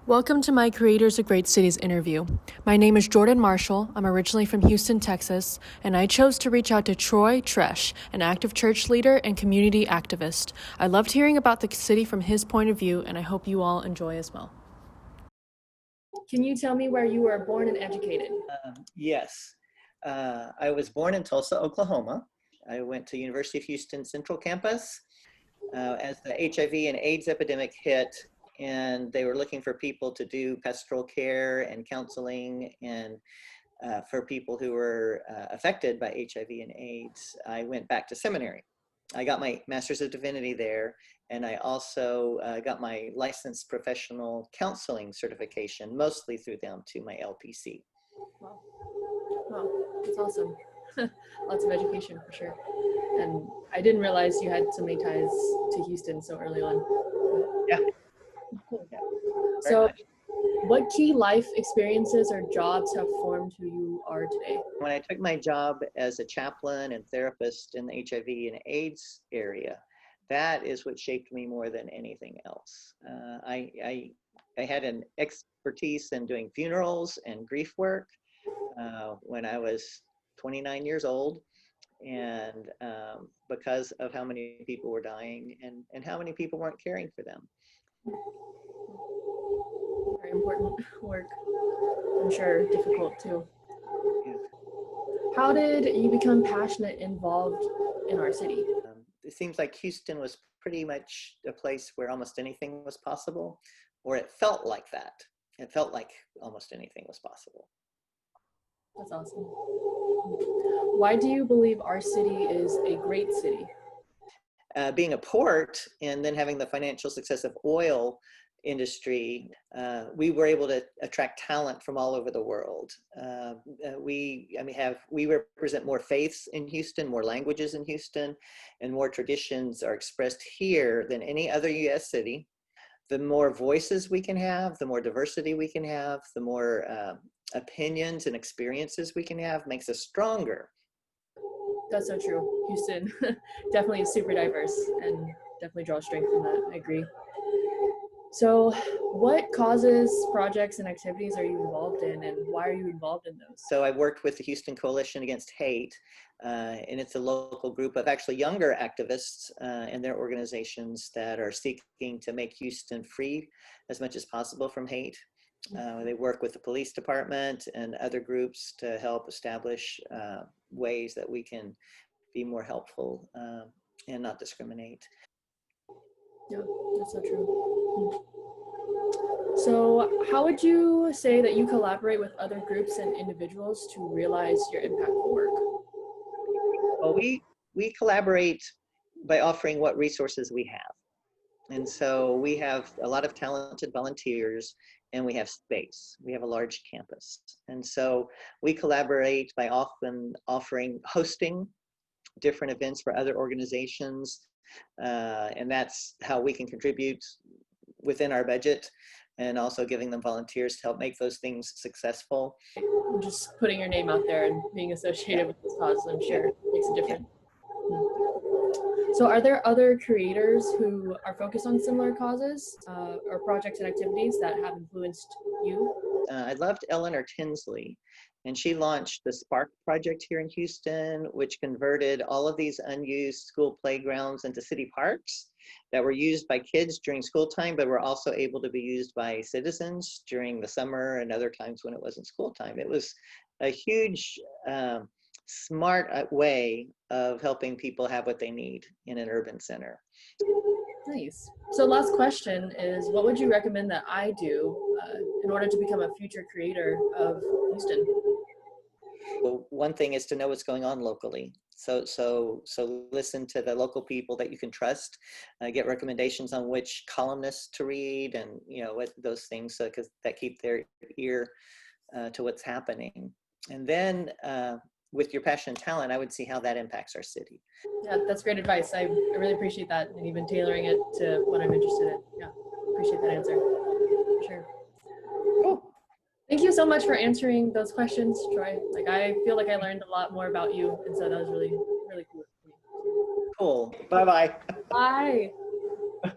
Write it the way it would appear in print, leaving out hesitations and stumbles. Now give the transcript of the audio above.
Welcome to my Creators of Great Cities interview. My name is Jordan Marshall. I'm originally from Houston, Texas, and I chose to reach out to Troy Treash, an active church leader and community activist. I loved hearing about the city from his point of view, and I hope you all enjoy as well. Can you tell me where you were born and educated? Yes. I was born in Tulsa, Oklahoma. I went to University of Houston Central Campus as the HIV and AIDS epidemic hit, and they were looking for people to do pastoral care and counseling and for people who were affected by HIV and AIDS. I went back to seminary. I got my Master's of Divinity there, and I also got my licensed professional counseling certification, mostly through them, to my LPC. Wow, wow, that's awesome. Lots of education for sure. And I didn't realize you had so many ties to Houston so early on. Yeah. Cool. Yeah, So, what key life experiences or jobs have formed who you are today? When I took my job as a chaplain and therapist in the HIV and AIDS area, that is what shaped me more than anything else. I had an expertise in doing funerals and grief work when I was 29 years old, and because of how many people were dying and how many people weren't caring for them. Very important work. I'm sure difficult too. Yeah. How did you become passionate involved in our city? It seems like Houston was pretty much a place where almost anything was possible, or it felt like that. It felt like almost anything was possible. That's awesome. Why do you believe our city is a great city? Being a port and then having the financial success of oil industry, we were able to attract talent from all over the world. We represent more faiths in Houston, more languages in Houston, and more traditions are expressed here than any other U.S. city. The more voices we can have, the more diversity we can have, the more opinions and experiences we can have makes us stronger. That's so true. Houston definitely is super diverse and definitely draws strength from that. I agree. So, what causes, projects, and activities are you involved in, and why are you involved in those? So I worked with the Houston Coalition Against Hate, and it's a local group of actually younger activists and their organizations that are seeking to make Houston free as much as possible from hate. They work with the police department and other groups to help establish ways that we can be more helpful and not discriminate. Yeah, that's so true. So, how would you say that you collaborate with other groups and individuals to realize your impactful work? Well, we collaborate by offering what resources we have. And so we have a lot of talented volunteers, and we have space. We have a large campus. And so we collaborate by often hosting different events for other organizations. And that's how we can contribute within our budget, and also giving them volunteers to help make those things successful. Just putting your name out there and being associated with this cause, I'm sure, makes a difference. So are there other creators who are focused on similar causes or projects and activities that have influenced you? I loved Eleanor Tinsley, and she launched the Spark Project here in Houston, which converted all of these unused school playgrounds into city parks that were used by kids during school time, but were also able to be used by citizens during the summer and other times when it wasn't school time. It was a huge, smart way of helping people have what they need in an urban center. Nice. So last question is, what would you recommend that I do in order to become a future creator of Houston? Well, one thing is to know what's going on locally. So listen to the local people that you can trust, get recommendations on which columnists to read, and what those things, because that keep their ear to what's happening. And then with your passion and talent, I would see how that impacts our city. Yeah, that's great advice. I really appreciate that, and even tailoring it to what I'm interested in. Yeah, appreciate that answer. For sure. Cool. Thank you so much for answering those questions, Troy. I feel like I learned a lot more about you, and so that was really, really cool. Cool. Bye-bye. Bye.